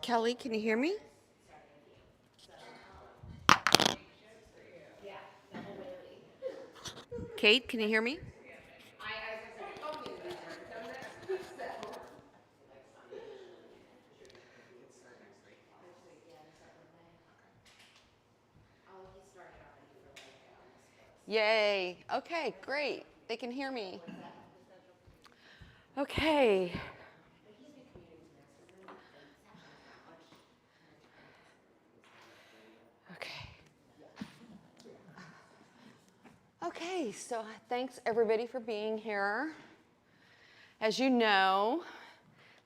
Kelly, can you hear me? Kate, can you hear me? Yay. Okay, great. They can hear me. Okay. Okay. Okay, so thanks everybody for being here. As you know,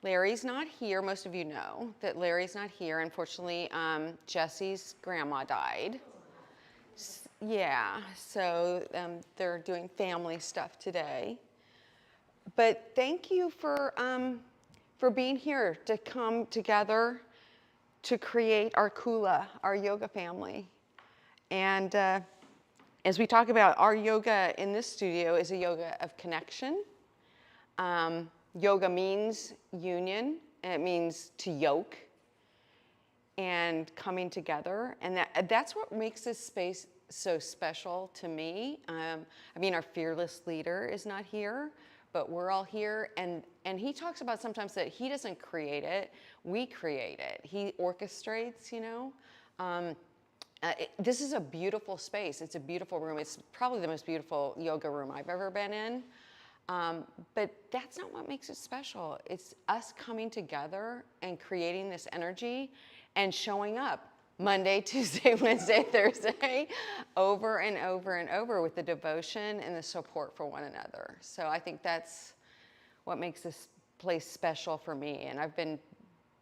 Larry's not here. Most of you know that Larry's not here. Unfortunately, Jesse's grandma died. Yeah, so they're doing family stuff today. But thank you for being here to come together to create our Kula, our yoga family. And as we talk about, our yoga in this studio is a yoga of connection. Yoga means union, and it means to yoke and coming together. And that's what makes this space so special to me. I mean, our fearless leader is not here, but we're all here. And he talks about sometimes that he doesn't create it, we create it. He orchestrates, you know. This is a beautiful space. It's a beautiful room. It's probably the most beautiful yoga room I've ever been in. But that's not what makes it special. It's us coming together and creating this energy and showing up Monday, Tuesday, Wednesday, Thursday, over and over and over with the devotion and the support for one another. So I think that's what makes this place special for me. And I've been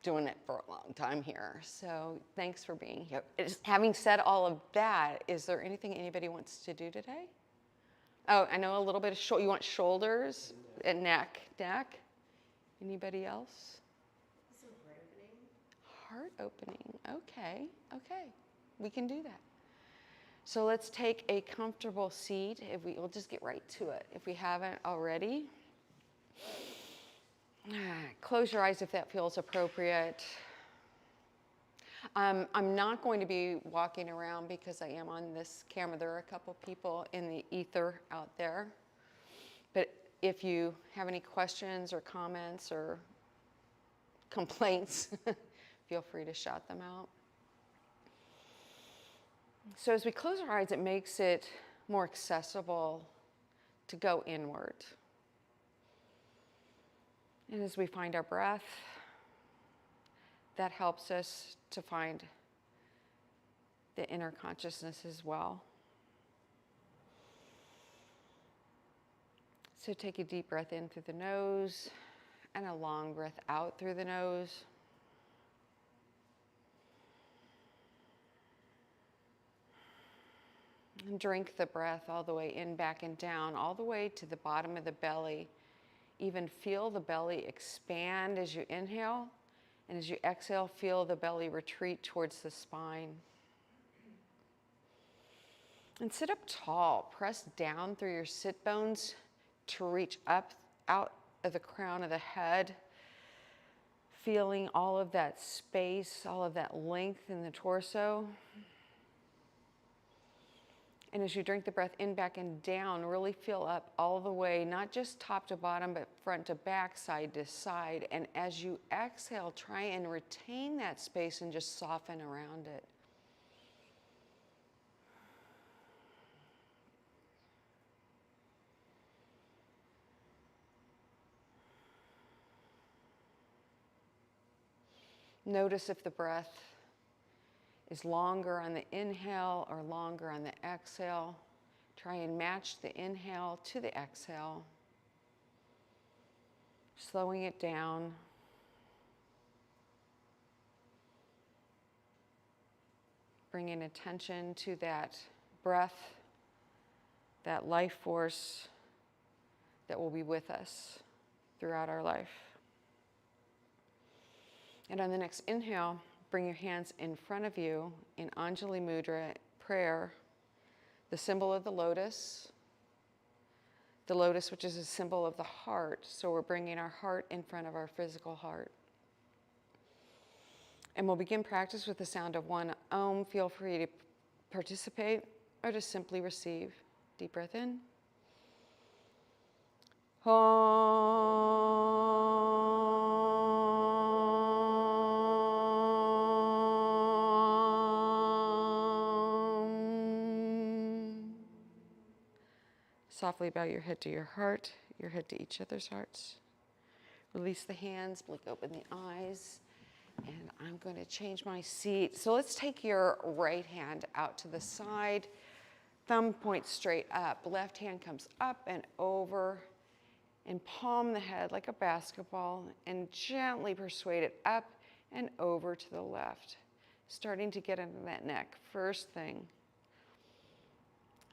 doing it for a long time here. So thanks for being here. Having said all of that, is there anything anybody wants to do today? Oh, I know a little bit of you want shoulders and neck. Anybody else? Heart opening. Okay. We can do that. So let's take a comfortable seat. We'll just get right to it if we haven't already. Close your eyes if that feels appropriate. I'm not going to be walking around because I am on this camera. There are a couple people in the ether out there. But if you have any questions or comments or complaints, feel free to shout them out. So as we close our eyes, it makes it more accessible to go inward. And as we find our breath, that helps us to find the inner consciousness as well. So take a deep breath in through the nose and a long breath out through the nose. And drink the breath all the way in, back, and down, all the way to the bottom of the belly. Even feel the belly expand as you inhale. And as you exhale, feel the belly retreat towards the spine. And sit up tall. Press down through your sit bones to reach up out of the crown of the head. Feeling all of that space, all of that length in the torso. And as you drink the breath in, back, and down, really feel up all the way, not just top to bottom, but front to back, side to side. And as you exhale, try and retain that space and just soften around it. Notice if the breath is longer on the inhale or longer on the exhale. Try and match the inhale to the exhale. Slowing it down. Bringing attention to that breath, that life force that will be with us throughout our life. And on the next inhale, bring your hands in front of you in Anjali Mudra prayer, the symbol of the lotus which is a symbol of the heart. So we're bringing our heart in front of our physical heart. And we'll begin practice with the sound of one Om. Feel free to participate or to simply receive. Deep breath in. Om. Softly bow your head to your heart, your head to each other's hearts. Release the hands, blink open the eyes. And I'm going to change my seat. So let's take your right hand out to the side. Thumb points straight up. Left hand comes up and over. And palm the head like a basketball. And gently persuade it up and over to the left. Starting to get into that neck. First thing.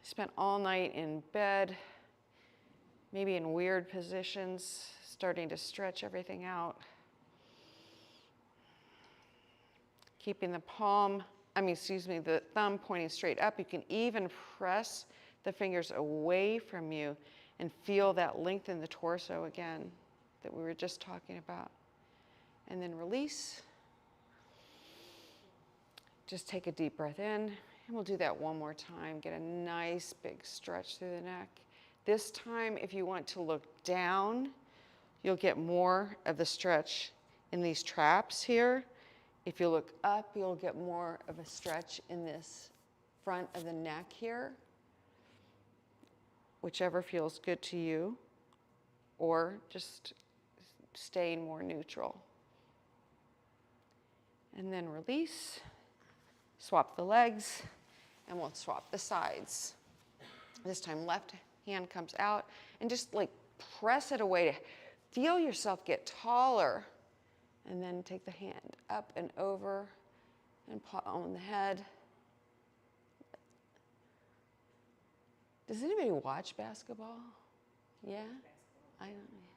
Spent all night in bed. Maybe in weird positions. Starting to stretch everything out. Keeping the the thumb pointing straight up. You can even press the fingers away from you and feel that length in the torso again that we were just talking about. And then release. Just take a deep breath in, and we'll do that one more time. Get a nice big stretch through the neck. This time, if you want to look down, you'll get more of the stretch in these traps here. If you look up, you'll get more of a stretch in this front of the neck here, whichever feels good to you, or just staying more neutral. And then release, swap the legs, and we'll swap the sides. This time left hand comes out, and just like press it away to feel yourself get taller. And then take the hand up and over and palm the head. Does anybody watch basketball? Yeah? I don't know.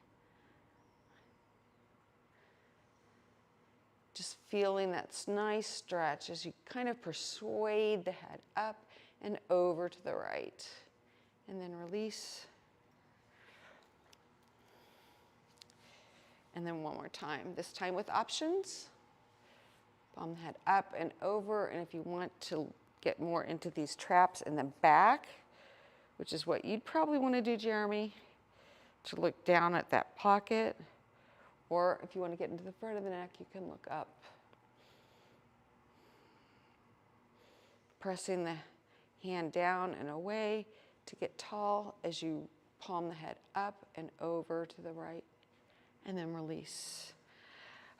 Just feeling that nice stretch as you kind of persuade the head up and over to the right. And then release. And then one more time, this time with options. Palm the head up and over, and if you want to get more into these traps in the back, which is what you'd probably want to do, Jeremy, to look down at that pocket, or if you want to get into the front of the neck, you can look up. Pressing the hand down and away to get tall as you palm the head up and over to the right. And then release.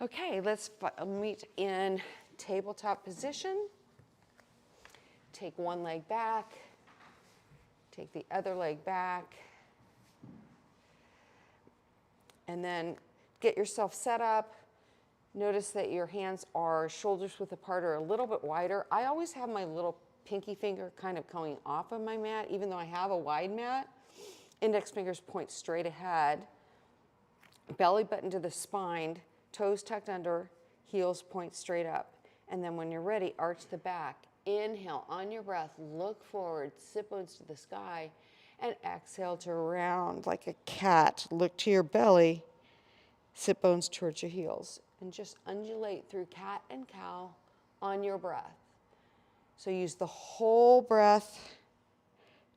Okay, let's meet in tabletop position. Take one leg back. Take the other leg back. And then get yourself set up. Notice that your hands are shoulders width apart or a little bit wider. I always have my little pinky finger kind of going off of my mat, even though I have a wide mat. Index fingers point straight ahead. Belly button to the spine, toes tucked under, heels point straight up. And then when you're ready, arch the back. Inhale, on your breath, look forward, sit bones to the sky, and exhale to round like a cat. Look to your belly, sit bones towards your heels. And just undulate through cat and cow on your breath. So use the whole breath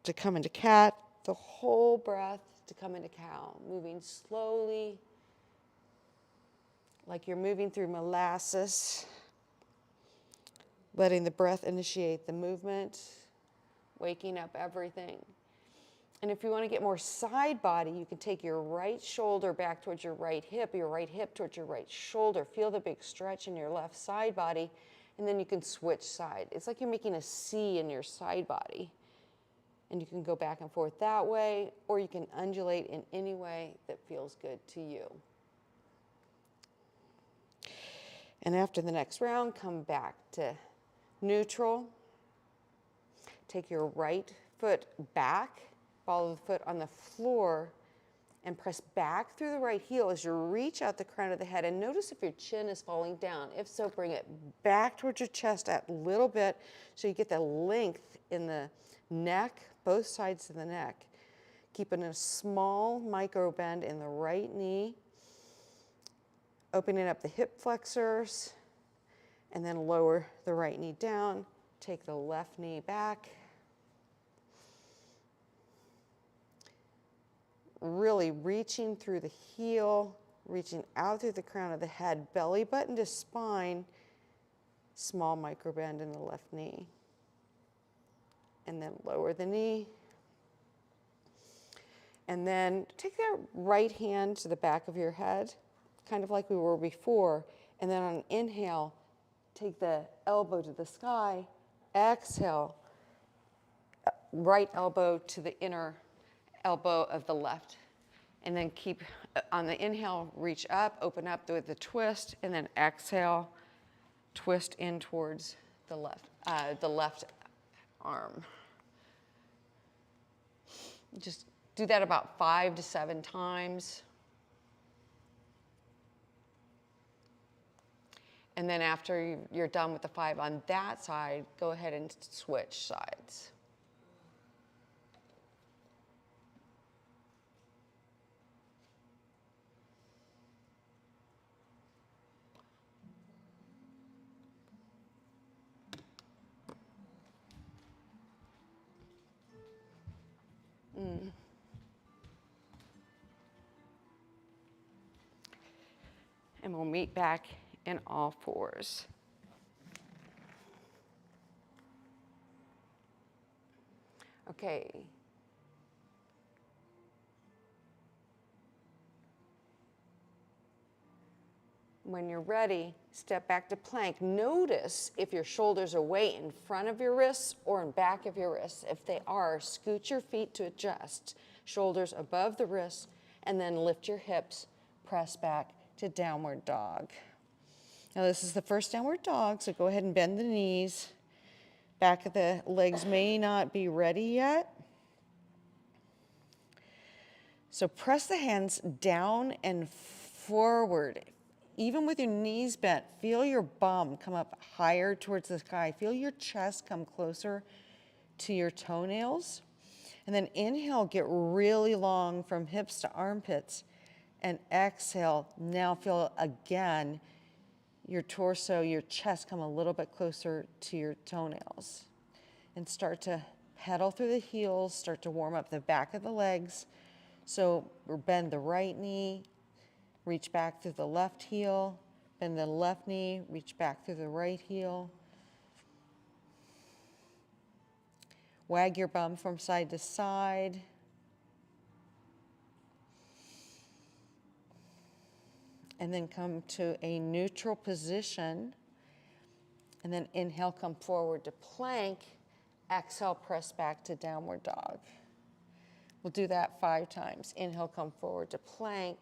to come into cat, the whole breath to come into cow, moving slowly, like you're moving through molasses, letting the breath initiate the movement, waking up everything. And if you want to get more side body, you can take your right shoulder back towards your right hip towards your right shoulder. Feel the big stretch in your left side body, and then you can switch side. It's like you're making a C in your side body. And you can go back and forth that way, or you can undulate in any way that feels good to you. And after the next round, come back to neutral. Take your right foot back, follow the foot on the floor, and press back through the right heel as you reach out the crown of the head. And notice if your chin is falling down. If so, bring it back towards your chest a little bit so you get the length in the neck, both sides of the neck. Keeping a small micro bend in the right knee. Opening up the hip flexors And then lower the right knee down, take the left knee back. Really reaching through the heel, reaching out through the crown of the head, belly button to spine, small micro bend in the left knee. And then lower the knee. And then take that right hand to the back of your head, kind of like we were before. And then on an inhale, take the elbow to the sky. Exhale, right elbow to the inner elbow of the left. And then keep, on the inhale, reach up, open up with the twist, and then exhale, twist in towards the left arm. Just do that about 5 to 7 times. And then after you're done with the 5 on that side, go ahead and switch sides. And we'll meet back in all fours. Okay. When you're ready, step back to plank. Notice if your shoulders are way in front of your wrists or in back of your wrists. If they are, scoot your feet to adjust. Shoulders above the wrists, and then lift your hips, press back to downward dog. Now this is the first downward dog, so go ahead and bend the knees. Back of the legs may not be ready yet. So press the hands down and forward. Even with your knees bent, feel your bum come up higher towards the sky. Feel your chest come closer to your toenails. And then inhale, get really long from hips to armpits. And exhale, now feel again your torso, your chest come a little bit closer to your toenails. And start to pedal through the heels, start to warm up the back of the legs. So bend the right knee, reach back through the left heel, bend the left knee, reach back through the right heel. Wag your bum from side to side. And then come to a neutral position. And then inhale, come forward to plank. Exhale, press back to downward dog. We'll do that 5 times. Inhale, come forward to plank.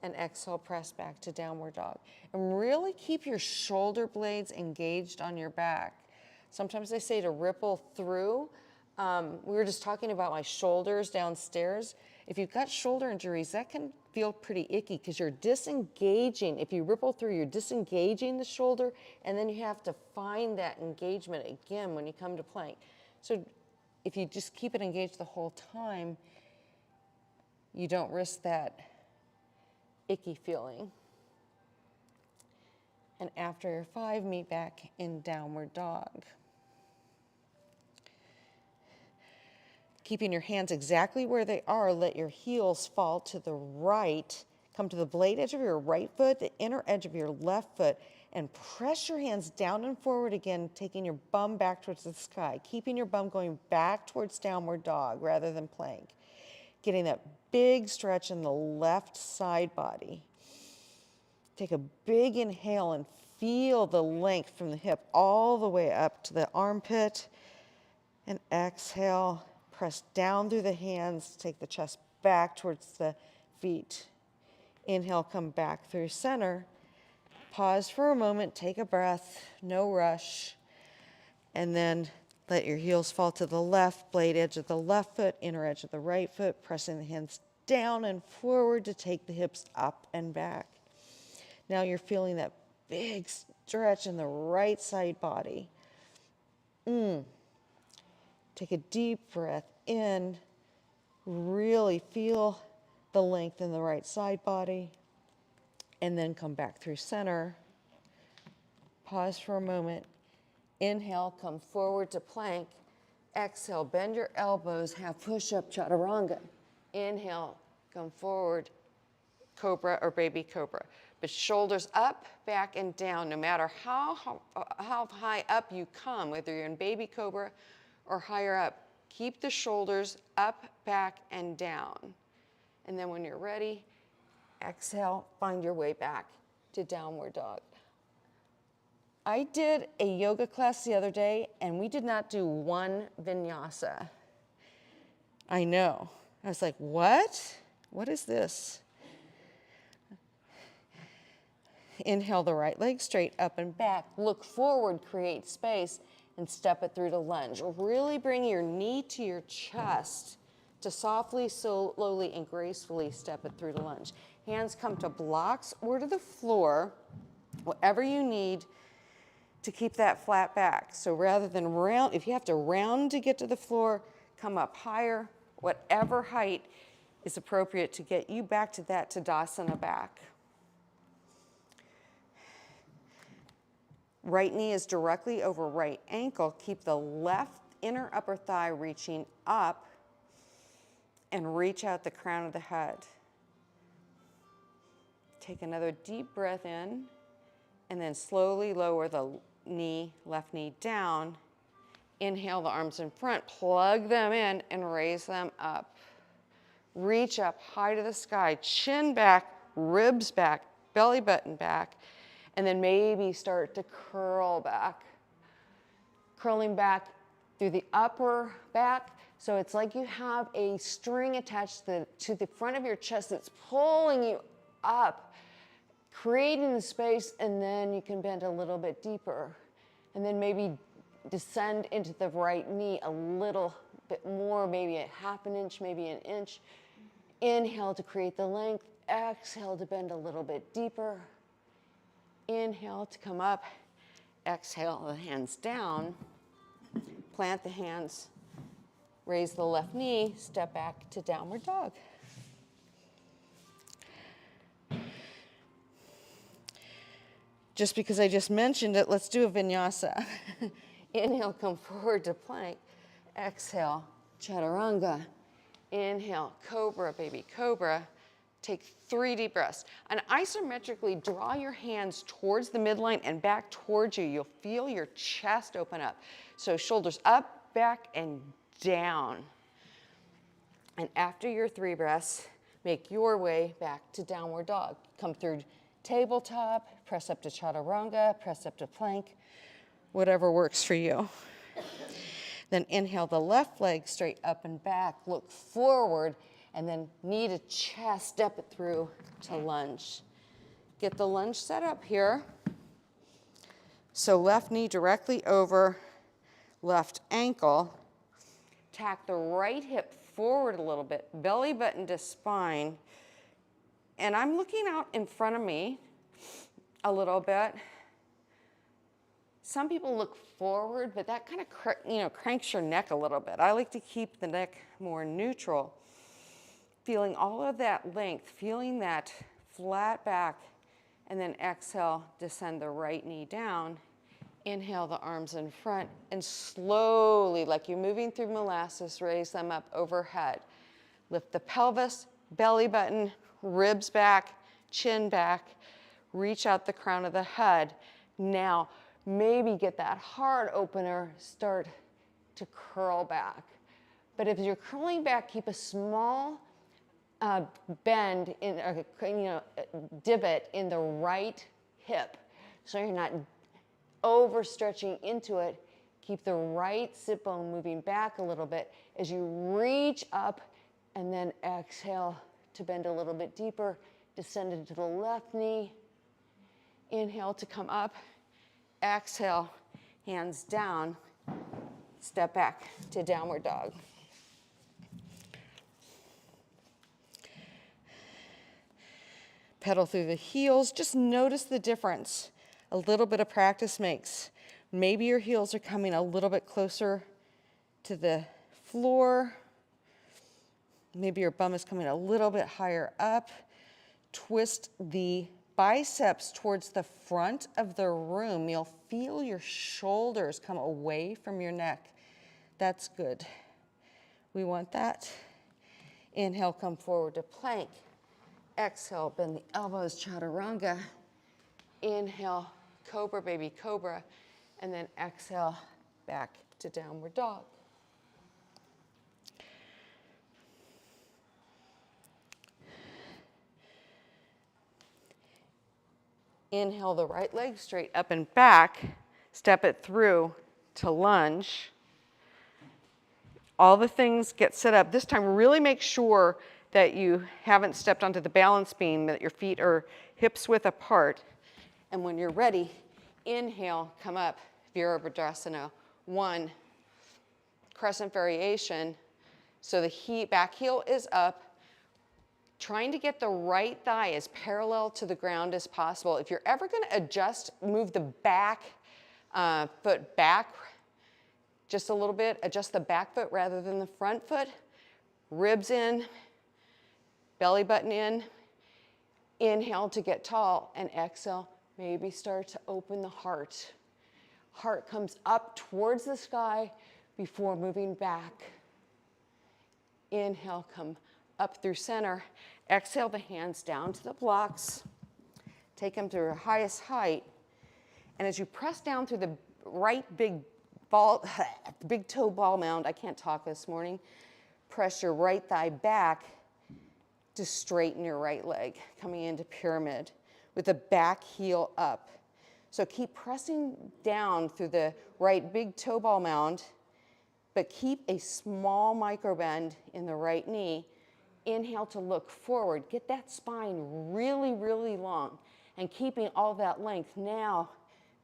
And exhale, press back to downward dog. And really keep your shoulder blades engaged on your back. Sometimes they say to ripple through. We were just talking about my shoulders downstairs. If you've got shoulder injuries, that can feel pretty icky because you're disengaging. If you ripple through, you're disengaging the shoulder, and then you have to find that engagement again when you come to plank. So if you just keep it engaged the whole time, you don't risk that icky feeling. And after your 5, meet back in downward dog. Keeping your hands exactly where they are, let your heels fall to the right. Come to the blade edge of your right foot, the inner edge of your left foot, and press your hands down and forward again, taking your bum back towards the sky, keeping your bum going back towards downward dog rather than plank. Getting that big stretch in the left side body. Take a big inhale and feel the length from the hip all the way up to the armpit. And exhale. Press down through the hands, take the chest back towards the feet. Inhale, come back through center. Pause for a moment, take a breath, no rush. And then let your heels fall to the left, blade edge of the left foot, inner edge of the right foot, pressing the hands down and forward to take the hips up and back. Now you're feeling that big stretch in the right side body. Take a deep breath in. Really feel the length in the right side body. And then come back through center. Pause for a moment. Inhale, come forward to plank. Exhale, bend your elbows, have push-up chaturanga. Inhale, come forward, cobra or baby cobra. But shoulders up, back, and down, no matter how high up you come, whether you're in baby cobra or higher up. Keep the shoulders up, back, and down. And then when you're ready, exhale, find your way back to downward dog. I did a yoga class the other day, and we did not do one vinyasa. I know. I was like, what? What is this? Inhale the right leg straight up and back. Look forward, create space, and step it through to lunge. Really bring your knee to your chest to softly, slowly, and gracefully step it through to lunge. Hands come to blocks or to the floor, whatever you need to keep that flat back. So rather than round, if you have to round to get to the floor, come up higher, whatever height is appropriate to get you back to that Tadasana back. Right knee is directly over right ankle. Keep the left inner upper thigh reaching up and reach out the crown of the head. Take another deep breath in and then slowly lower the knee, left knee down. Inhale the arms in front, plug them in and raise them up. Reach up high to the sky, chin back, ribs back, belly button back, and then maybe start to curl back. Curling back through the upper back. So it's like you have a string attached to the front of your chest that's pulling you up, creating the space, and then you can bend a little bit deeper. And then maybe descend into the right knee a little bit more, maybe a half an inch, maybe an inch. Inhale to create the length. Exhale to bend a little bit deeper. Inhale to come up. Exhale the hands down. Plant the hands. Raise the left knee. Step back to downward dog. Just because I just mentioned it, let's do a vinyasa. Inhale, come forward to plank. Exhale, chaturanga. Inhale, cobra, baby cobra. Take 3 deep breaths. And isometrically draw your hands towards the midline and back towards you. You'll feel your chest open up. So shoulders up, back, and down. And after your 3 breaths, make your way back to downward dog. Come through tabletop, press up to chaturanga, press up to plank, whatever works for you. Then inhale the left leg straight up and back, look forward, and then knee to chest, step it through to lunge. Get the lunge set up here. So left knee directly over left ankle. Tack the right hip forward a little bit, belly button to spine. And I'm looking out in front of me a little bit. Some people look forward, but that kind of cranks your neck a little bit. I like to keep the neck more neutral. Feeling all of that length, feeling that flat back, and then exhale, descend the right knee down. Inhale the arms in front, and slowly, like you're moving through molasses, raise them up overhead. Lift the pelvis, belly button, ribs back, chin back, reach out the crown of the head. Now, maybe get that heart opener, start to curl back. But if you're curling back, keep a small bend, divot in the right hip. So you're not overstretching into it. Keep the right sit bone moving back a little bit as you reach up and then exhale to bend a little bit deeper, descend into the left knee. Inhale to come up, exhale, hands down, step back to downward dog. Pedal through the heels, just notice the difference. A little bit of practice makes. Maybe your heels are coming a little bit closer to the floor. Maybe your bum is coming a little bit higher up. Twist the biceps towards the front of the room. You'll feel your shoulders come away from your neck. That's good. We want that. Inhale, come forward to plank. Exhale, bend the elbows, chaturanga. Inhale, cobra, baby cobra. And then exhale, back to downward dog. Inhale the right leg straight up and back. Step it through to lunge. All the things get set up. This time, really make sure that you haven't stepped onto the balance beam, that your feet are hips width apart. And when you're ready, inhale, come up, Virabhadrasana. 1, crescent variation. So the back heel is up, trying to get the right thigh as parallel to the ground as possible. If you're ever going to adjust, move the back foot back just a little bit, adjust the back foot rather than the front foot. Ribs in, belly button in. Inhale to get tall, and exhale, maybe start to open the heart. Heart comes up towards the sky before moving back. Inhale, come up through center. Exhale the hands down to the blocks. Take them to your highest height. And as you press down through the right big toe ball mound, I can't talk this morning, press your right thigh back to straighten your right leg, coming into pyramid with the back heel up. So keep pressing down through the right big toe ball mound, but keep a small micro bend in the right knee. Inhale to look forward. Get that spine really, really long, and keeping all that length. Now,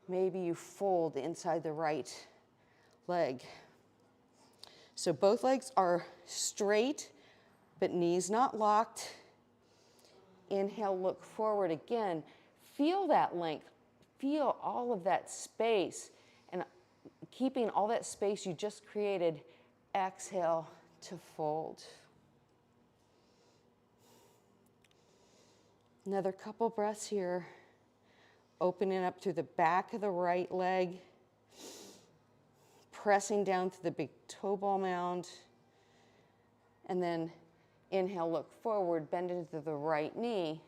maybe you fold inside the right leg. So both legs are straight, but knees not locked. Inhale, look forward again. Feel that length. Feel all of that space. And keeping all that space you just created, exhale to fold. Another couple breaths here. Opening up through the back of the right leg. Pressing down to the big toe ball mound. And then inhale, look forward, bend into the right knee.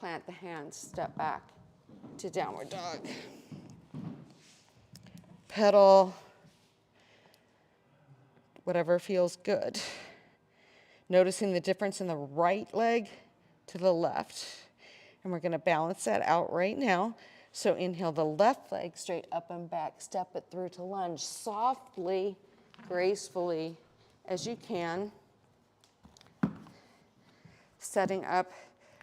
Plant the hands, step back to downward dog. Pedal whatever feels good. Noticing the difference in the right leg to the left. And we're going to balance that out right now. So inhale the left leg straight up and back. Step it through to lunge softly, gracefully as you can. Setting up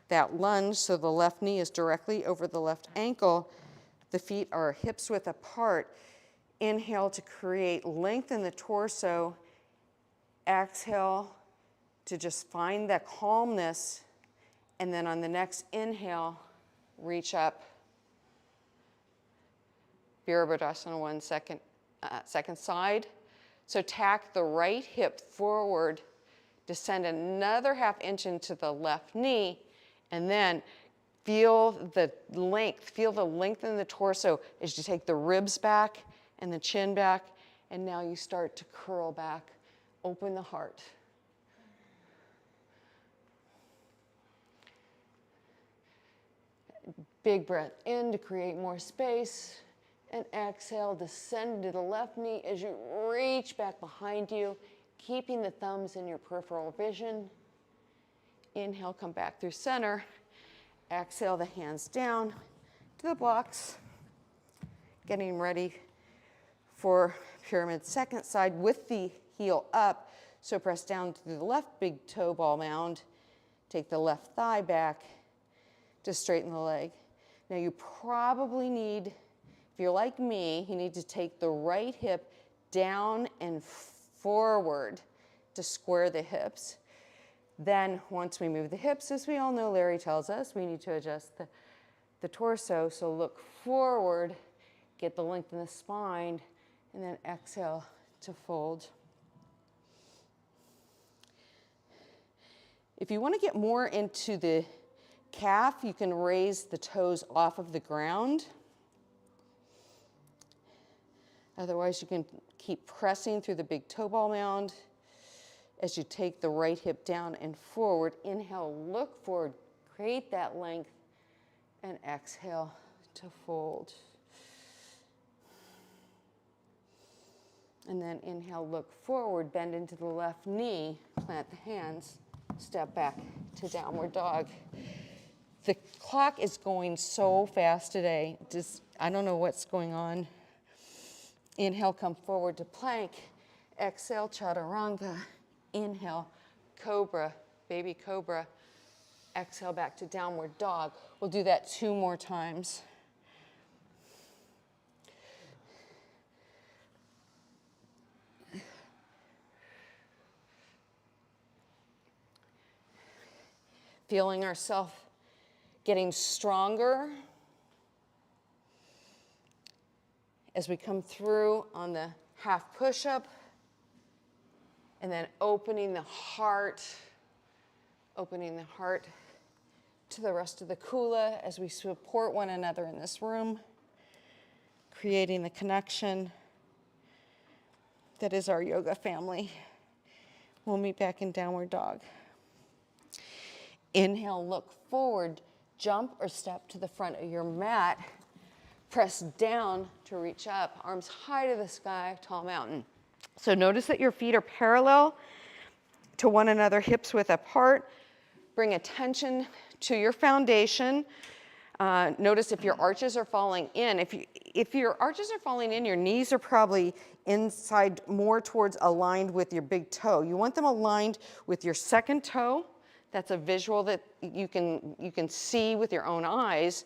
that lunge so the left knee is directly over the left ankle. The feet are hips width apart. Inhale to create length in the torso. Exhale to just find that calmness. And then on the next inhale, reach up. Virabhadrasana, 1 second, second side. So tack the right hip forward, descend another ½ inch into the left knee, and then feel the length in the torso as you take the ribs back and the chin back, and now you start to curl back, open the heart. Big breath in to create more space, and exhale, descend to the left knee as you reach back behind you, keeping the thumbs in your peripheral vision. Inhale, come back through center. Exhale, the hands down to the blocks. Getting ready for pyramid second side with the heel up. So press down to the left big toe ball mound. Take the left thigh back to straighten the leg. Now you probably need, if you're like me, you need to take the right hip down and forward to square the hips. Then once we move the hips, as we all know, Larry tells us, we need to adjust the torso. So look forward, get the length in the spine, and then exhale to fold. If you want to get more into the calf, you can raise the toes off of the ground. Otherwise, you can keep pressing through the big toe ball mound as you take the right hip down and forward. Inhale, look forward, create that length, and exhale to fold. And then inhale, look forward, bend into the left knee, plant the hands, step back to downward dog. The clock is going so fast today. I don't know what's going on. Inhale, come forward to plank. Exhale, chaturanga. Inhale, cobra, baby cobra. Exhale, back to downward dog. We'll do that 2 more times. Feeling ourselves getting stronger as we come through on the half push-up, and then opening the heart to the rest of the kula as we support one another in this room, creating the connection that is our yoga family. We'll meet back in downward dog. Inhale, look forward, jump or step to the front of your mat. Press down to reach up, arms high to the sky, tall mountain. So notice that your feet are parallel to one another, hips width apart. Bring attention to your foundation. Notice if your arches are falling in. If your arches are falling in, your knees are probably inside more towards aligned with your big toe. You want them aligned with your second toe. That's a visual that you can see with your own eyes.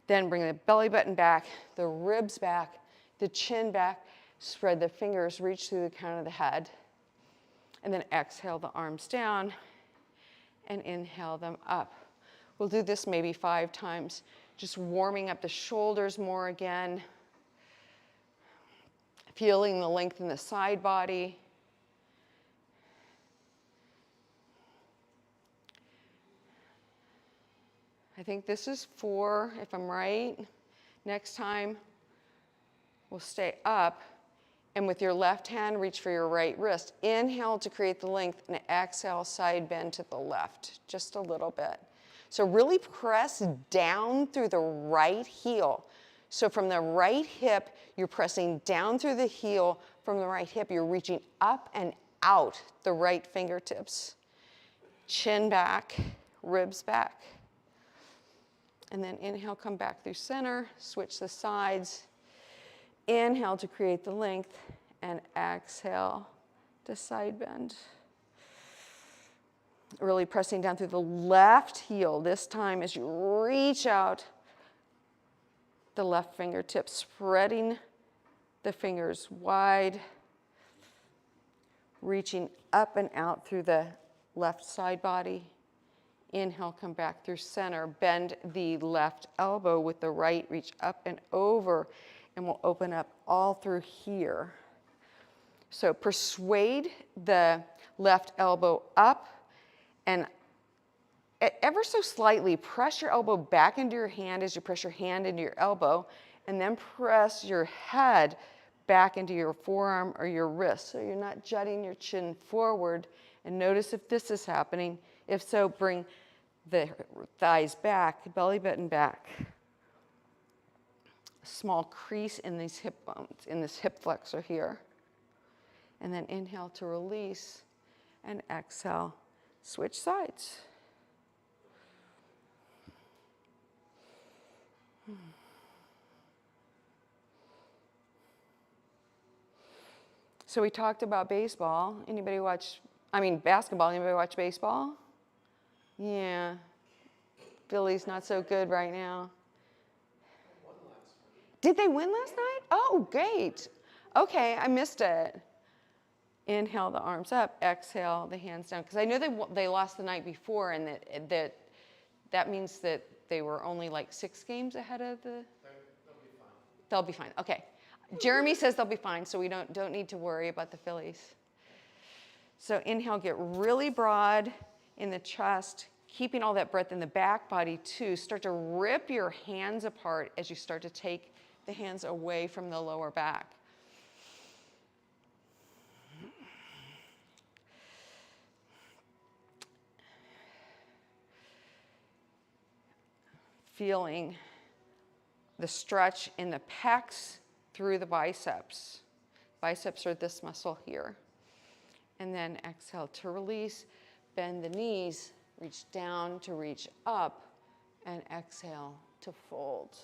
Then bring the belly button back, the ribs back, the chin back. Spread the fingers, reach through the crown of the head. And then exhale the arms down and inhale them up. We'll do this maybe 5 times, just warming up the shoulders more again. Feeling the length in the side body. I think this is 4, if I'm right. Next time, we'll stay up, and with your left hand, reach for your right wrist. Inhale to create the length, and exhale, side bend to the left, just a little bit. So really press down through the right heel. So from the right hip, you're pressing down through the heel. From the right hip, you're reaching up and out the right fingertips. Chin back, ribs back. And then inhale, come back through center, switch the sides. Inhale to create the length, and exhale to side bend. Really pressing down through the left heel this time as you reach out the left fingertips, spreading the fingers wide, reaching up and out through the left side body. Inhale, come back through center. Bend the left elbow with the right, reach up and over, and we'll open up all through here. So persuade the left elbow up, and ever so slightly press your elbow back into your hand as you press your hand into your elbow, and then press your head back into your forearm or your wrist, so you're not jutting your chin forward. And notice if this is happening. If so, bring the thighs back, belly button back. A small crease in these hip bones, in this hip flexor here. And then inhale to release, and exhale, switch sides. So we talked about baseball. Basketball. Anybody watch baseball? Yeah. Philly's not so good right now. Did they win last night? Oh, great. Okay, I missed it. Inhale the arms up, exhale the hands down. Because I know they lost the night before, and that means that they were only like 6 games ahead of the... They'll be fine. They'll be fine, okay. Jeremy says they'll be fine, so we don't need to worry about the Phillies. So inhale, get really broad in the chest. keeping all that breath in the back body too. Start to rip your hands apart as you start to take the hands away from the lower back. Feeling the stretch in the pecs through the biceps. Biceps are this muscle here. And then exhale to release, bend the knees, reach down to reach up, and exhale to fold.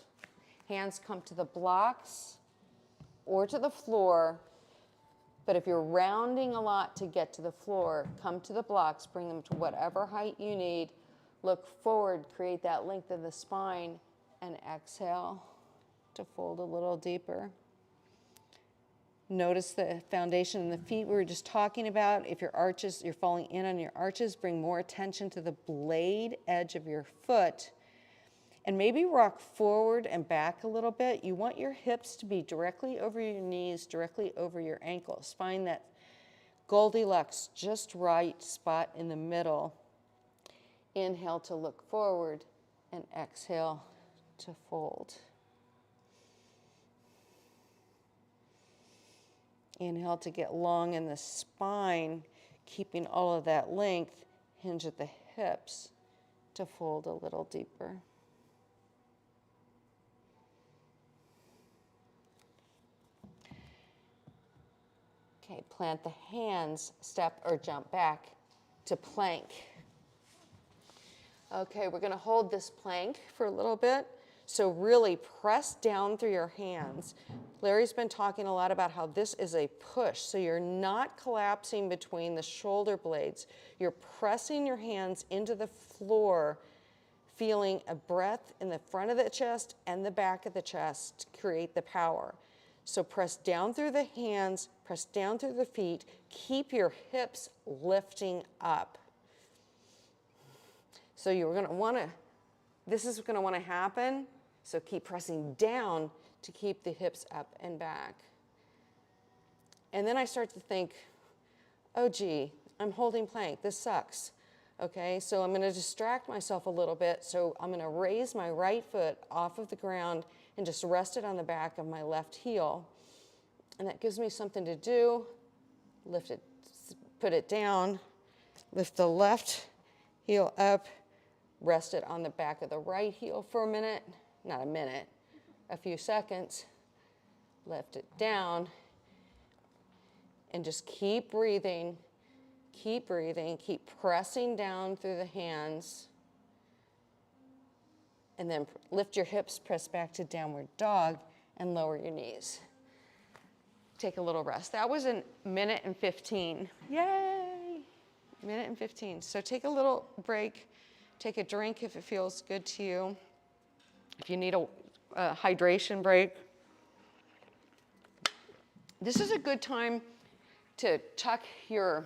Hands come to the blocks or to the floor, but if you're rounding a lot to get to the floor, come to the blocks, bring them to whatever height you need. Look forward, create that length of the spine, and exhale to fold a little deeper. Notice the foundation in the feet we were just talking about. If your arches, you're falling in on your arches, bring more attention to the blade edge of your foot. And maybe rock forward and back a little bit. You want your hips to be directly over your knees, directly over your ankles. Find that Goldilocks, just right spot in the middle. Inhale to look forward and exhale to fold. Inhale to get long in the spine, keeping all of that length. Hinge at the hips to fold a little deeper. Okay, plant the hands, step or jump back to plank. Okay, we're gonna hold this plank for a little bit. So really press down through your hands. Larry's been talking a lot about how this is a push. So you're not collapsing between the shoulder blades. You're pressing your hands into the floor, feeling a breath in the front of the chest and the back of the chest to create the power. So press down through the hands, press down through the feet. Keep your hips lifting up. So you're gonna wanna, this is gonna wanna happen, so keep pressing down to keep the hips up and back. And then I start to think, oh gee, I'm holding plank, this sucks. Okay, so I'm gonna distract myself a little bit, so I'm gonna raise my right foot off of the ground and just rest it on the back of my left heel. And that gives me something to do. Lift it, put it down, lift the left heel up, rest it on the back of the right heel for a minute, not a minute, a few seconds, lift it down, and just keep breathing, keep pressing down through the hands, and then lift your hips, press back to downward dog, and lower your knees. Take a little rest. That was a minute and 15. Yay! Minute and 15. So take a little break. Take a drink if it feels good to you. If you need a hydration break. This is a good time to tuck your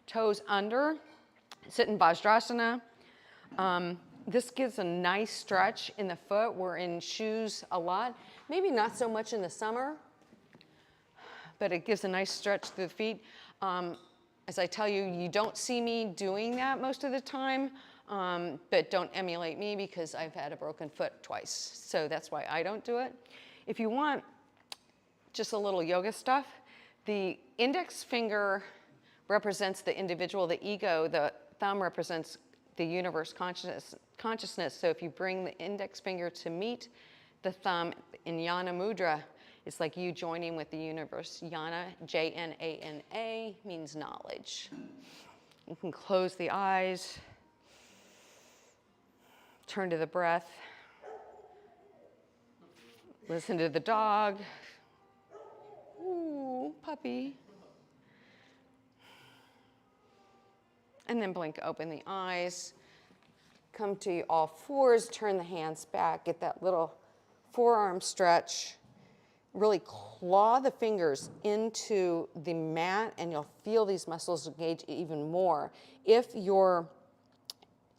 toes under, sit in Vajrasana. This gives a nice stretch in the foot. We're in shoes a lot. Maybe not so much in the summer, but it gives a nice stretch through the feet. As I tell you, you don't see me doing that most of the time, but don't emulate me because I've had a broken foot twice. So that's why I don't do it. If you want just a little yoga stuff, the index finger represents the individual, the ego, the thumb represents the universe consciousness. So if you bring the index finger to meet the thumb in Jnana Mudra, it's like you joining with the universe. Jnana, J-N-A-N-A, means knowledge. You can close the eyes, turn to the breath, listen to the dog. Ooh, puppy. And then blink open the eyes. Come to all fours, turn the hands back, get that little forearm stretch. Really claw the fingers into the mat and you'll feel these muscles engage even more. If your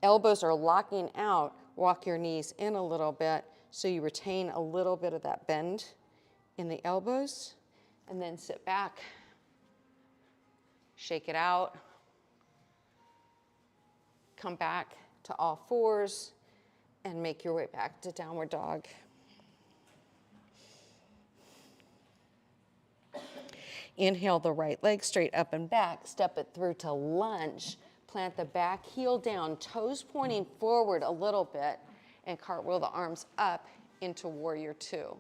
elbows are locking out, walk your knees in a little bit so you retain a little bit of that bend in the elbows. And then sit back, shake it out. Come back to all fours and make your way back to downward dog. Inhale the right leg straight up and back, step it through to lunge. Plant the back heel down, toes pointing forward a little bit, and cartwheel the arms up into warrior two.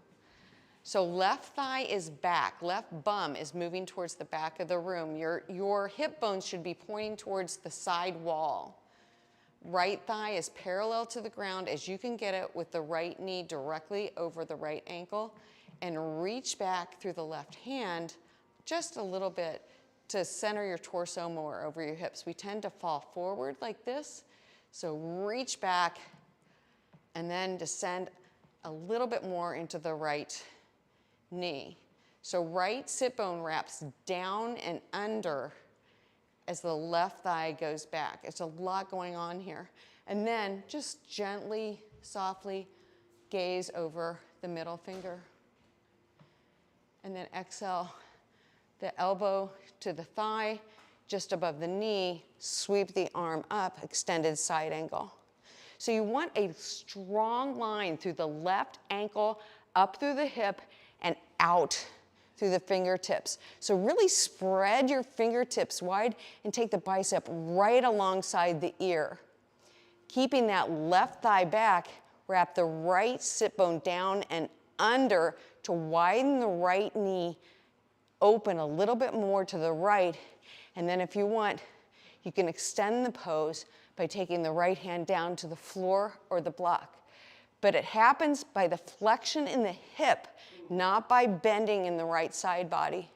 So left thigh is back, left bum is moving towards the back of the room. Your hip bones should be pointing towards the side wall. Right thigh is parallel to the ground as you can get it with the right knee directly over the right ankle, and reach back through the left hand just a little bit to center your torso more over your hips. We tend to fall forward like this, so reach back and then descend a little bit more into the right knee. So right sit bone wraps down and under as the left thigh goes back. It's a lot going on here. And then just gently, softly gaze over the middle finger. And then exhale, the elbow to the thigh, just above the knee, sweep the arm up, extended side angle. So you want a strong line through the left ankle, up through the hip, and out through the fingertips. So really spread your fingertips wide and take the bicep right alongside the ear. Keeping that left thigh back, wrap the right sit bone down and under to widen the right knee, open a little bit more to the right, and then if you want, you can extend the pose by taking the right hand down to the floor or the block. But it happens by the flexion in the hip, not by bending in the right side body.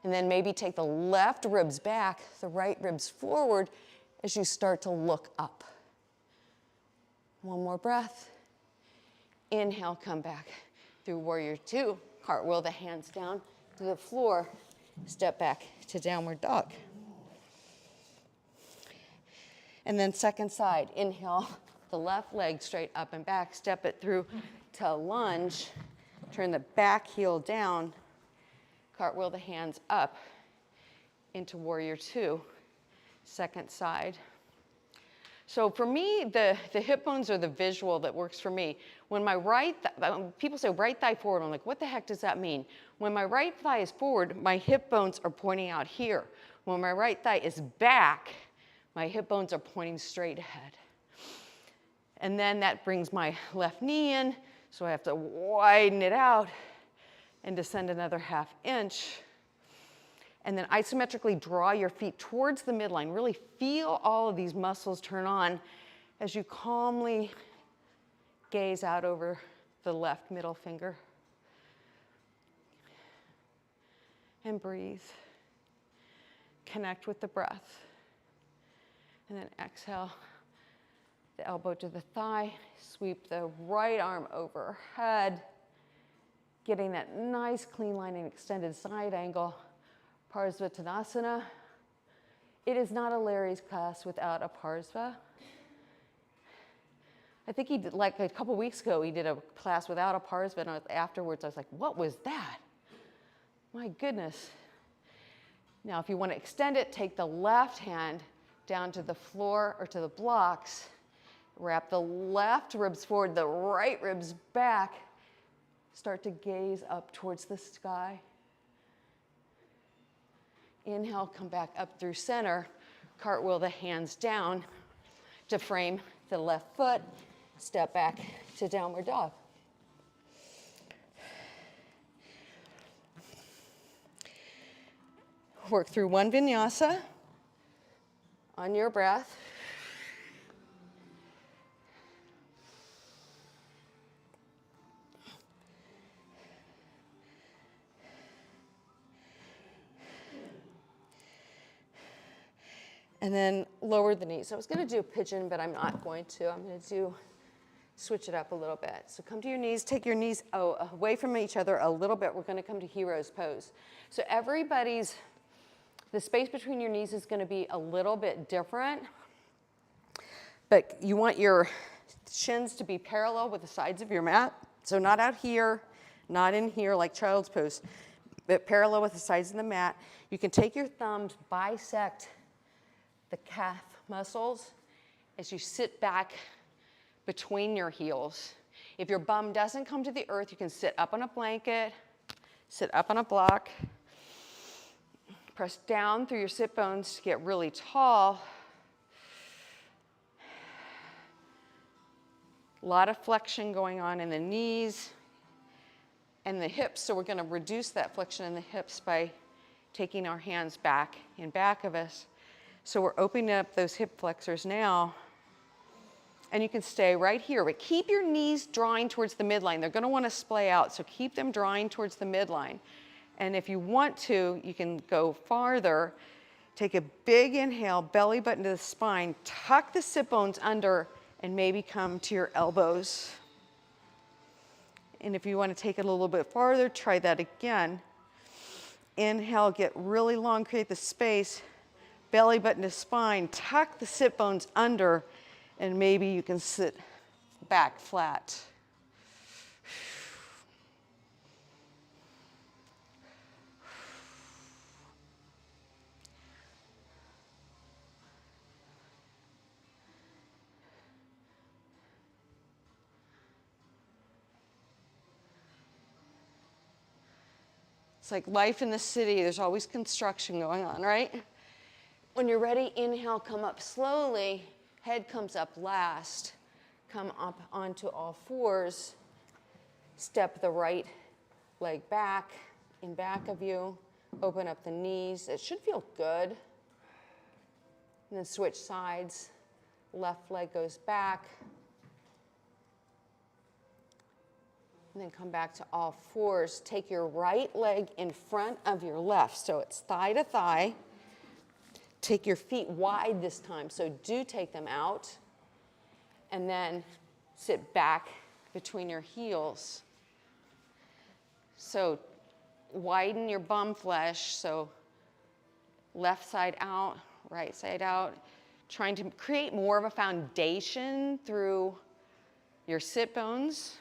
And then maybe take the left ribs back, the right ribs forward as you start to look up. One more breath. Inhale, come back through warrior two. Cartwheel the hands down to the floor. Step back to downward dog. And then second side, inhale the left leg straight up and back, step it through to lunge, turn the back heel down, cartwheel the hands up into warrior two, second side. So for me, the hip bones are the visual that works for me. When my people say right thigh forward, I'm like, what the heck does that mean? When my right thigh is forward, my hip bones are pointing out here. When my right thigh is back, my hip bones are pointing straight ahead. And then that brings my left knee in, so I have to widen it out and descend another ½ inch. And then isometrically draw your feet towards the midline. Really feel all of these muscles turn on as you calmly gaze out over the left middle finger. And breathe. Connect with the breath. And then exhale, the elbow to the thigh, sweep the right arm overhead, getting that nice clean line and extended side angle. Parsvottanasana. It is not a Larry's class without a Parsva. I think he did, like a couple weeks ago, he did a class without a Parsva, and afterwards I was like, what was that? My goodness. Now, if you want to extend it, take the left hand down to the floor or to the blocks. Wrap the left ribs forward, the right ribs back. Start to gaze up towards the sky. Inhale, come back up through center. Cartwheel the hands down to frame the left foot. Step back to downward dog. Work through one vinyasa on your breath. And then lower the knees. I was going to do a pigeon, but I'm not going to. I'm going to switch it up a little bit. So come to your knees, take your knees away from each other a little bit. We're going to come to hero's pose. So the space between your knees is going to be a little bit different, but you want your shins to be parallel with the sides of your mat. So not out here, not in here like child's pose, but parallel with the sides of the mat. You can take your thumbs, bisect the calf muscles, as you sit back between your heels. If your bum doesn't come to the earth, you can sit up on a blanket, sit up on a block, press down through your sit bones to get really tall. A lot of flexion going on in the knees and the hips, so we're going to reduce that flexion in the hips by taking our hands back in back of us. So we're opening up those hip flexors now. And you can stay right here, but keep your knees drawing towards the midline. They're going to want to splay out, so keep them drawing towards the midline. And if you want to, you can go farther. Take a big inhale, belly button to the spine, tuck the sit bones under, and maybe come to your elbows. And if you want to take it a little bit farther, try that again. Inhale, get really long, create the space, belly button to spine, tuck the sit bones under, and maybe you can sit back flat. It's like life in the city. There's always construction going on, right? When you're ready, inhale, come up slowly. Head comes up last. Come up onto all fours. Step the right leg back, in back of you. Open up the knees. It should feel good. And then switch sides. Left leg goes back. And then come back to all fours. Take your right leg in front of your left. So it's thigh to thigh. Take your feet wide this time, so do take them out. And then sit back between your heels. So widen your bum flesh, so left side out, right side out. Trying to create more of a foundation through your sit bones.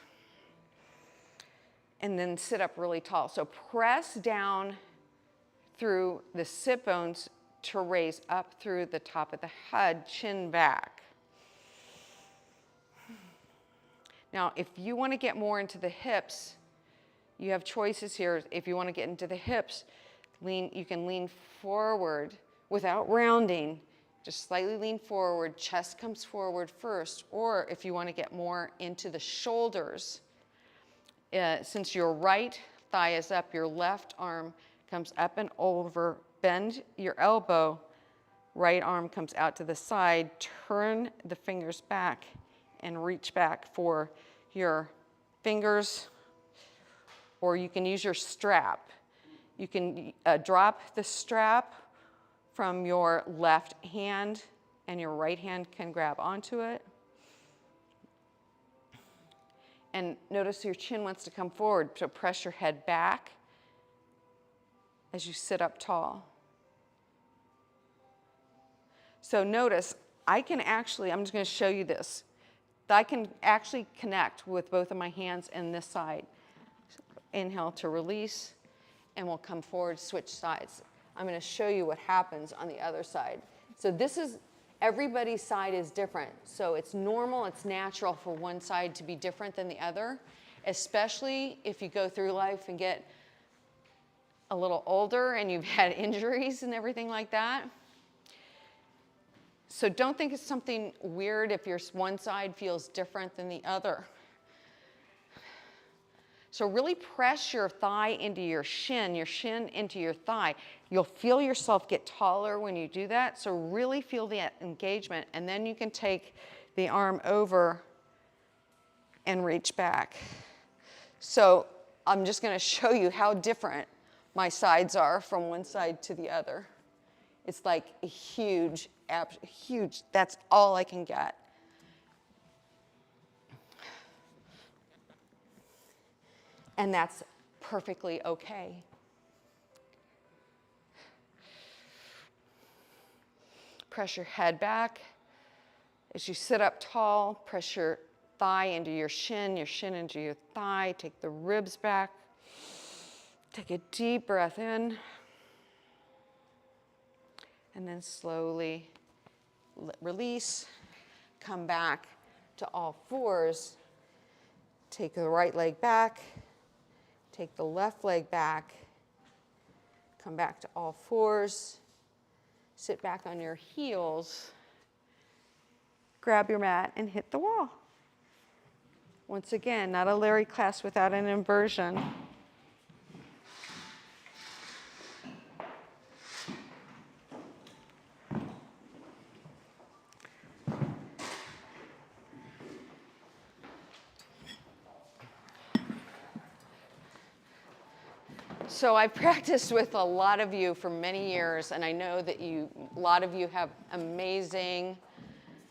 And then sit up really tall. So press down through the sit bones to raise up through the top of the head, chin back. Now, if you want to get more into the hips, you have choices here. If you want to get into the hips, you can lean forward without rounding. Just slightly lean forward, chest comes forward first. Or if you want to get more into the shoulders, since your right thigh is up, your left arm comes up and over. Bend your elbow, right arm comes out to the side, turn the fingers back and reach back for your fingers, or you can use your strap. You can drop the strap from your left hand and your right hand can grab onto it. And notice your chin wants to come forward, so press your head back as you sit up tall. So notice, I'm just going to show you this. I can actually connect with both of my hands in this side. Inhale to release, and we'll come forward, switch sides. I'm going to show you what happens on the other side. So everybody's side is different. So it's normal, it's natural for one side to be different than the other, especially if you go through life and get a little older and you've had injuries and everything like that. So don't think it's something weird if your one side feels different than the other. So really press your thigh into your shin into your thigh. You'll feel yourself get taller when you do that, so really feel that engagement, and then you can take the arm over and reach back. So I'm just going to show you how different my sides are from one side to the other. It's like a huge, that's all I can get. And that's perfectly okay. Press your head back. As you sit up tall, press your thigh into your shin into your thigh. Take the ribs back. Take a deep breath in. And then slowly release. come back to all fours. Take the right leg back, take the left leg back, come back to all fours, sit back on your heels, grab your mat and hit the wall. Once again, not a Larry class without an inversion. So I've practiced with a lot of you for many years, and I know that a lot of you have amazing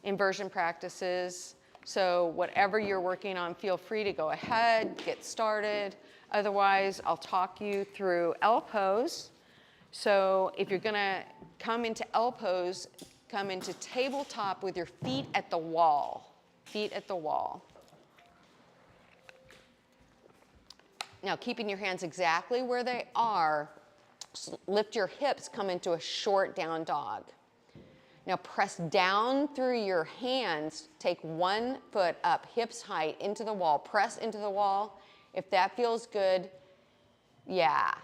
inversion practices. So whatever you're working on, feel free to go ahead, get started. Otherwise, I'll talk you through L pose. So if you're gonna come into L pose, come into tabletop with your feet at the wall, feet at the wall. Now, keeping your hands exactly where they are, lift your hips, come into a short down dog. Now, press down through your hands, take one foot up, hips height, into the wall, press into the wall. If that feels good, yeah,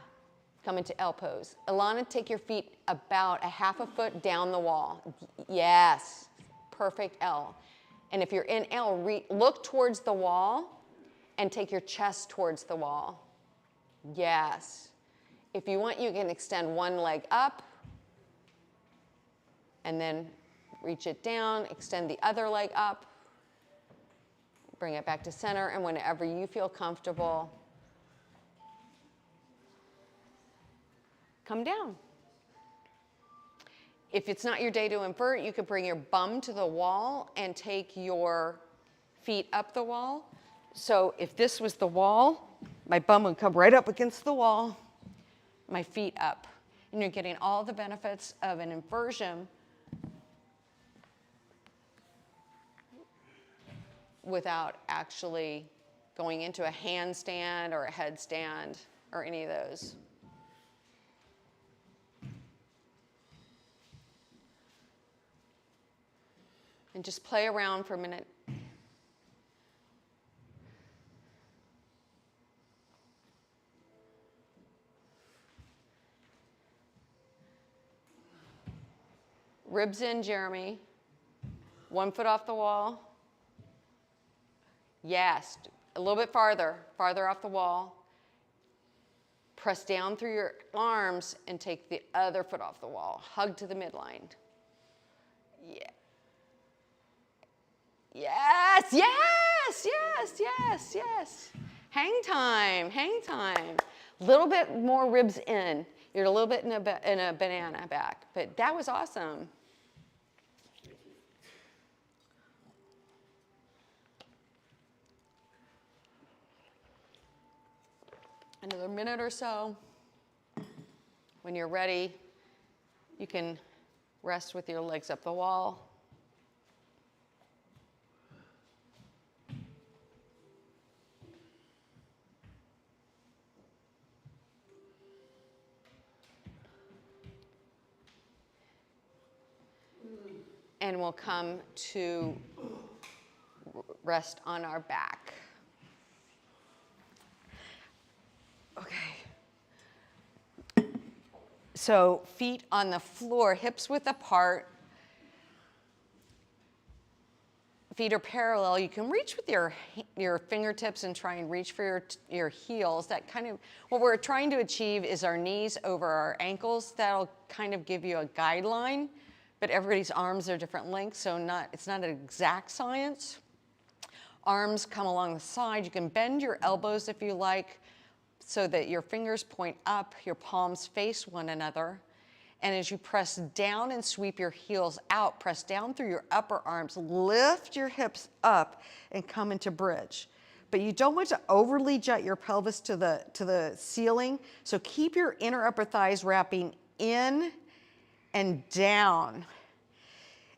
come into L pose. Ilana, take your feet about a half a foot down the wall. Yes, perfect L. And if you're in L, look towards the wall and take your chest towards the wall. Yes. If you want, you can extend one leg up and then reach it down, extend the other leg up, bring it back to center, and whenever you feel comfortable, come down. If it's not your day to invert, you could bring your bum to the wall and take your feet up the wall. So if this was the wall, my bum would come right up against the wall, my feet up. And you're getting all the benefits of an inversion without actually going into a handstand or a headstand or any of those. And just play around for a minute. Ribs in, Jeremy. 1 foot off the wall. Yes, a little bit farther off the wall. Press down through your arms and take the other foot off the wall. Hug to the midline. Yeah. Yes, yes, yes, yes, yes. Hang time, hang time. A little bit more ribs in. You're a little bit in a banana back, but that was awesome. Another minute or so. When you're ready, you can rest with your legs up the wall. And we'll come to rest on our back. Okay. So feet on the floor, hips width apart. Feet are parallel. You can reach with your fingertips and try and reach for your heels. That kind of, what we're trying to achieve is our knees over our ankles. That'll kind of give you a guideline, but everybody's arms are different lengths, so it's not an exact science. Arms come along the side. You can bend your elbows if you like, so that your fingers point up, your palms face one another. And as you press down and sweep your heels out, press down through your upper arms, lift your hips up and come into bridge. But you don't want to overly jut your pelvis to the ceiling, so keep your inner upper thighs wrapping in and down.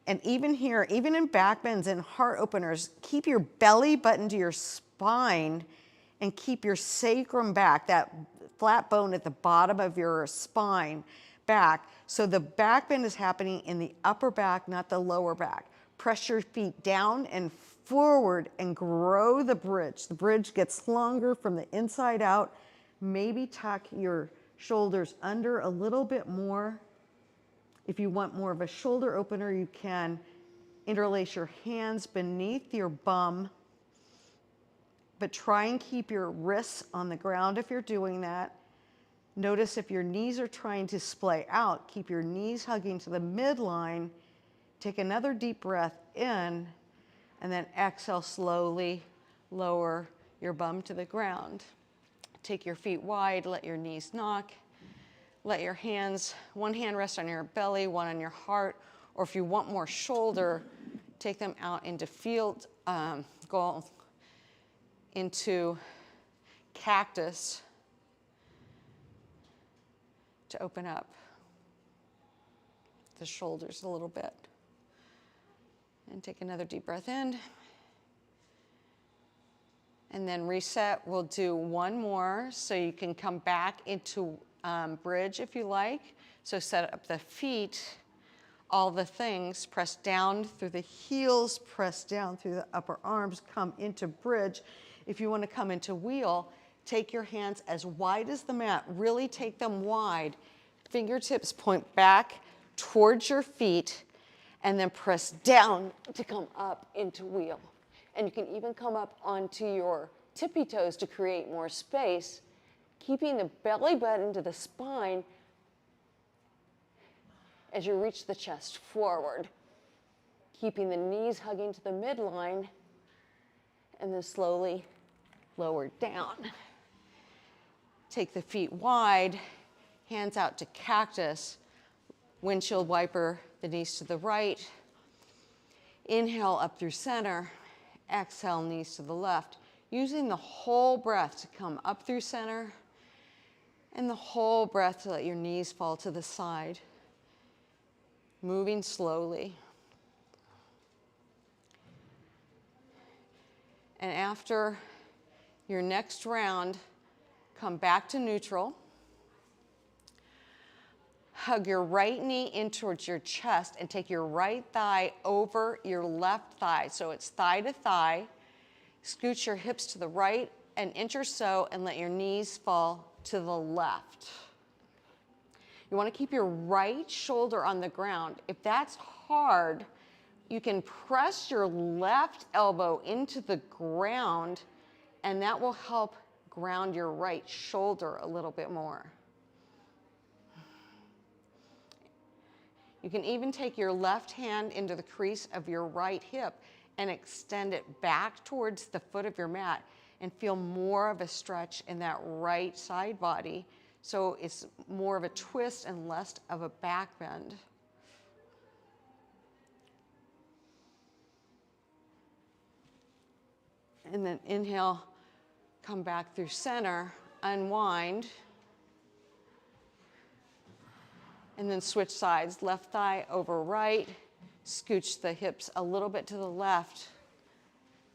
And even here, even in back bends and heart openers, keep your belly button to your spine and keep your sacrum back, that flat bone at the bottom of your spine back. So the back bend is happening in the upper back, not the lower back. press your feet down and forward and grow the bridge. The bridge gets longer from the inside out. Maybe tuck your shoulders under a little bit more. If you want more of a shoulder opener, you can interlace your hands beneath your bum, but try and keep your wrists on the ground if you're doing that. Notice if your knees are trying to splay out, keep your knees hugging to the midline. Take another deep breath in, and then exhale, slowly lower your bum to the ground. Take your feet wide, let your knees knock. Let your hands, one hand rest on your belly, one on your heart, or if you want more shoulder, take them out into field, go into cactus to open up the shoulders a little bit. And take another deep breath in. And then reset. We'll do one more so you can come back into bridge if you like. So set up the feet, all the things, press down through the heels, press down through the upper arms, come into bridge. If you want to come into wheel, take your hands as wide as the mat, really take them wide. Fingertips point back towards your feet, and then press down to come up into wheel. And you can even come up onto your tippy toes to create more space, keeping the belly button to the spine as you reach the chest forward, keeping the knees hugging to the midline, and then slowly lower down. Take the feet wide, hands out to cactus, windshield wiper, the knees to the right. Inhale up through center, exhale, knees to the left, using the whole breath to come up through center and the whole breath to let your knees fall to the side, moving slowly. And after your next round, come back to neutral. Hug your right knee in towards your chest and take your right thigh over your left thigh. So it's thigh to thigh. Scoot your hips to the right an inch or so and let your knees fall to the left. You want to keep your right shoulder on the ground. If that's hard, you can press your left elbow into the ground, and that will help ground your right shoulder a little bit more. You can even take your left hand into the crease of your right hip and extend it back towards the foot of your mat and feel more of a stretch in that right side body. So it's more of a twist and less of a back bend. And then inhale, come back through center, unwind. And then switch sides, left thigh over right, scooch the hips a little bit to the left,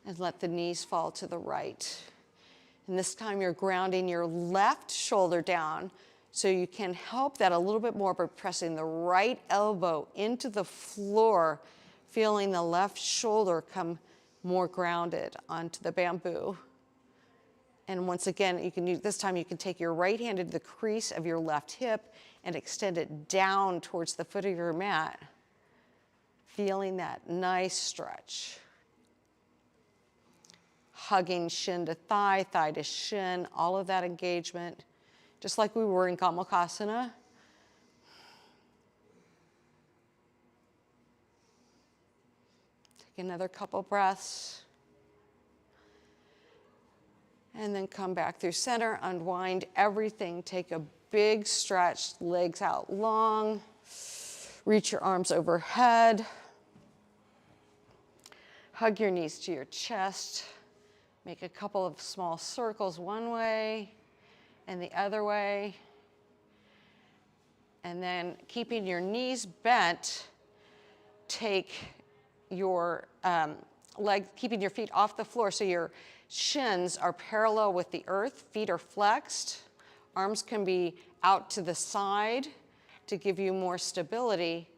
and let the knees fall to the right. And this time you're grounding your left shoulder down so you can help that a little bit more by pressing the right elbow into the floor, feeling the left shoulder come more grounded onto the bamboo. And once again, you can use, this time you can take your right hand into the crease of your left hip and extend it down towards the foot of your mat, feeling that nice stretch. Hugging shin to thigh, thigh to shin, all of that engagement, just like we were in Kamalakasana. Take another couple breaths. And then come back through center, unwind everything, take a big stretch, legs out long, reach your arms overhead, hug your knees to your chest, make a couple of small circles one way and the other way, and then keeping your knees bent, take your keeping your feet off the floor so your shins are parallel with the earth, feet are flexed, arms can be out to the side to give you more stability,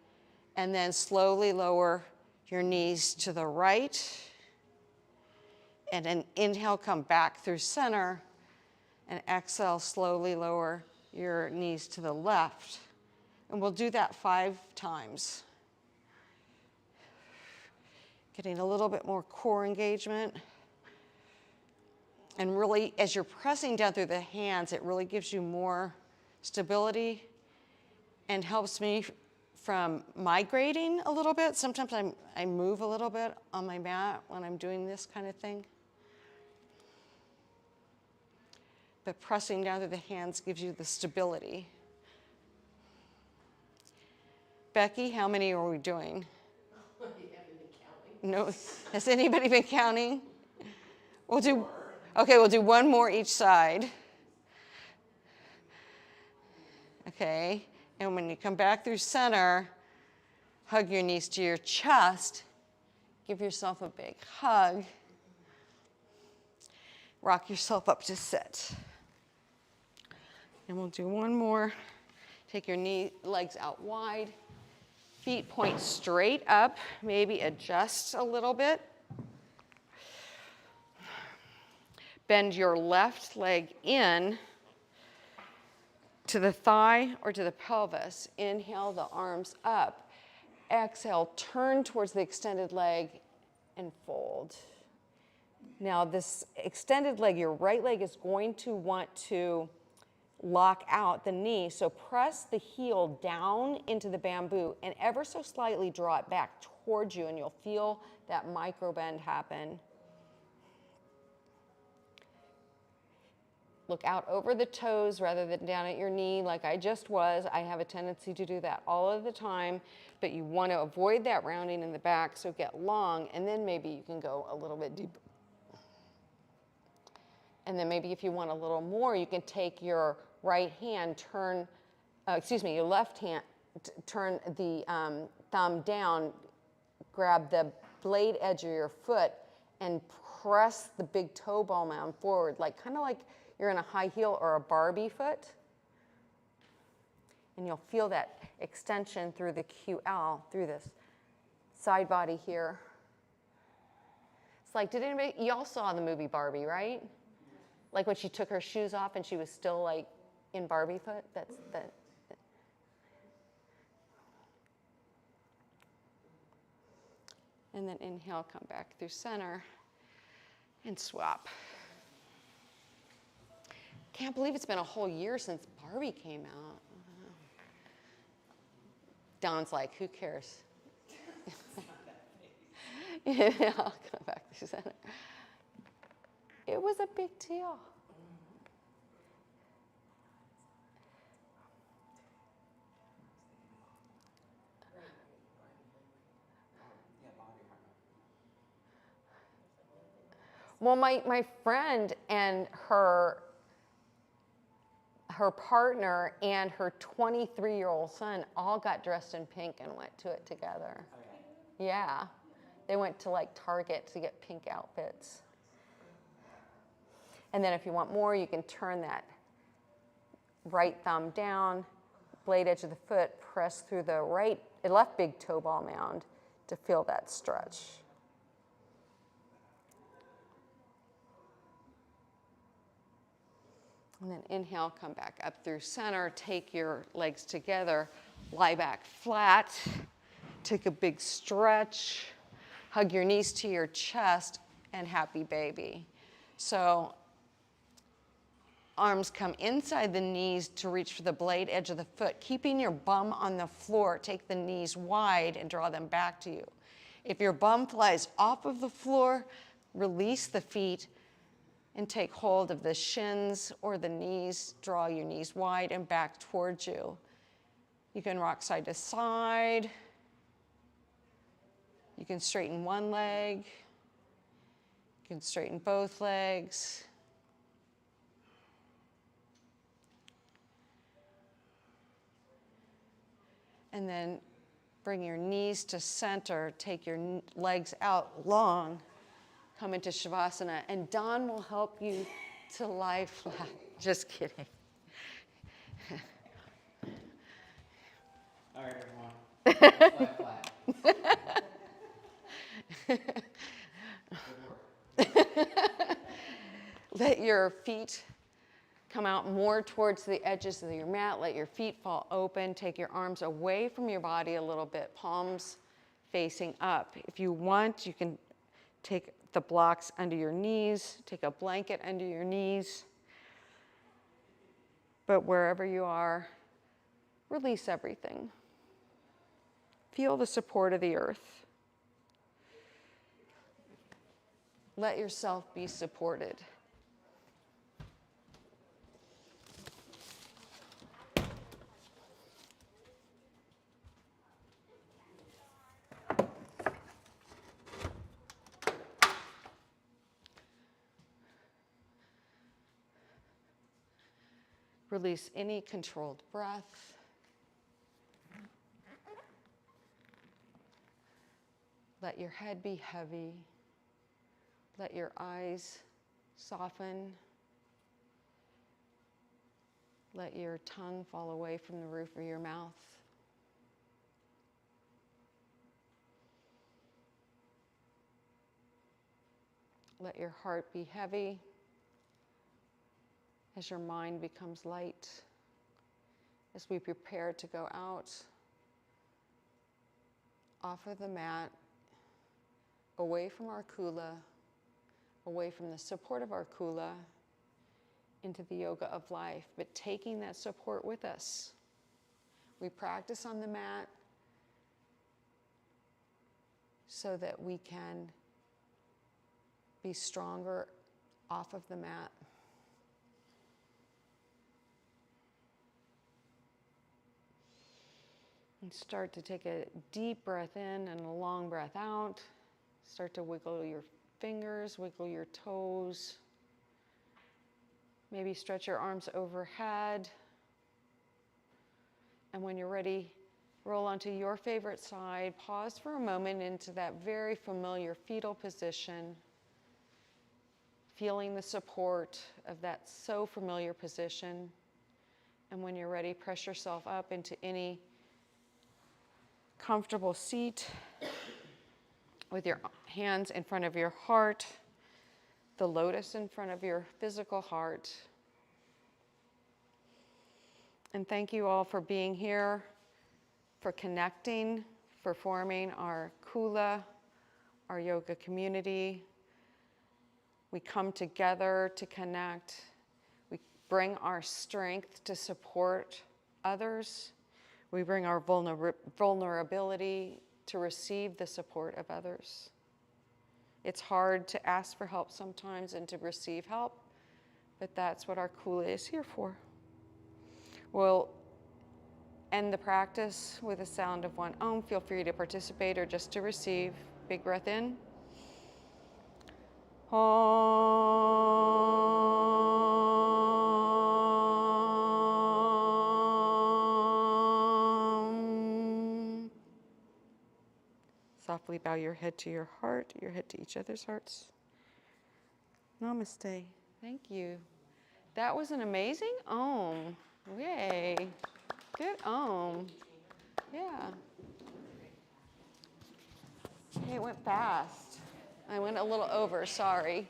and then slowly lower your knees to the right. And then inhale, come back through center. And exhale, slowly lower your knees to the left. And we'll do that 5 times. Getting a little bit more core engagement. And really, as you're pressing down through the hands, it really gives you more stability and helps me from migrating a little bit. Sometimes I move a little bit on my mat when I'm doing this kind of thing. But pressing down through the hands gives you the stability. Becky, how many are we doing? You haven't been counting. No, has anybody been counting? We'll do one more each side. Okay, and when you come back through center, hug your knees to your chest. Give yourself a big hug. Rock yourself up to sit. And we'll do one more. Take your legs out wide. Feet point straight up, maybe adjust a little bit. Bend your left leg in to the thigh or to the pelvis. Inhale the arms up. Exhale, turn towards the extended leg and fold. Now this extended leg, your right leg is going to want to lock out the knee, so press the heel down into the bamboo and ever so slightly draw it back towards you, and you'll feel that micro bend happen. Look out over the toes rather than down at your knee like I just was. I have a tendency to do that all of the time, but you want to avoid that rounding in the back, so get long, and then maybe you can go a little bit deeper. And then maybe if you want a little more, you can take your right hand, your left hand, turn the thumb down, grab the blade edge of your foot and press the big toe ball mound forward, kind of like you're in a high heel or a Barbie foot. And you'll feel that extension through the QL, through this side body here. It's like, y'all saw the movie Barbie, right? Like when she took her shoes off and she was still in Barbie foot, that's that. And then inhale, come back through center and swap. Can't believe it's been a whole year since Barbie came out. Don's like, who cares? Yeah, I'll come back through center. It was a big deal. Well, my friend and her partner and her 23-year-old son all got dressed in pink and went to it together. Yeah. They went to Target to get pink outfits. And then if you want more, you can turn that right thumb down, blade edge of the foot, press through the left big toe ball mound to feel that stretch. And then inhale, come back up through center, take your legs together, lie back flat, take a big stretch, hug your knees to your chest, and happy baby. So arms come inside the knees to reach for the blade edge of the foot. Keeping your bum on the floor, take the knees wide and draw them back to you. If your bum flies off of the floor, release the feet and take hold of the shins or the knees. Draw your knees wide and back towards you. You can rock side to side. You can straighten one leg. You can straighten both legs. And then bring your knees to center, take your legs out long, come into Shavasana, and Don will help you to lie flat. Just kidding. All right, everyone. Let's lie flat. your feet come out more towards the edges of your mat. Let your feet fall open. Take your arms away from your body a little bit, palms facing up. If you want, you can take the blocks under your knees, take a blanket under your knees. But wherever you are, release everything. Feel the support of the earth. Let yourself be supported. Release any controlled breath. Let your head be heavy. Let your eyes soften. Let your tongue fall away from the roof of your mouth. Let your heart be heavy as your mind becomes light, as we prepare to go out off of the mat, away from our kula, away from the support of our kula, into the yoga of life, but taking that support with us. We practice on the mat so that we can be stronger off of the mat. And start to take a deep breath in and a long breath out. Start to wiggle your fingers, wiggle your toes. Maybe stretch your arms overhead. And when you're ready, roll onto your favorite side. Pause for a moment into that very familiar fetal position, feeling the support of that so familiar position. And when you're ready, press yourself up into any comfortable seat with your hands in front of your heart, the lotus in front of your physical heart. And thank you all for being here, for connecting, for forming our Kula, our yoga community. We come together to connect. We bring our strength to support others. We bring our vulnerability to receive the support of others. It's hard to ask for help sometimes and to receive help, but that's what our Kula is here for. We'll end the practice with a sound of one Om. Feel free to participate or just to receive. Big breath in. Om. Softly bow your head to your heart, your head to each other's hearts. Namaste. Thank you. That was an amazing Om. Yay. Good Om. Yeah. It went fast. I went a little over, sorry.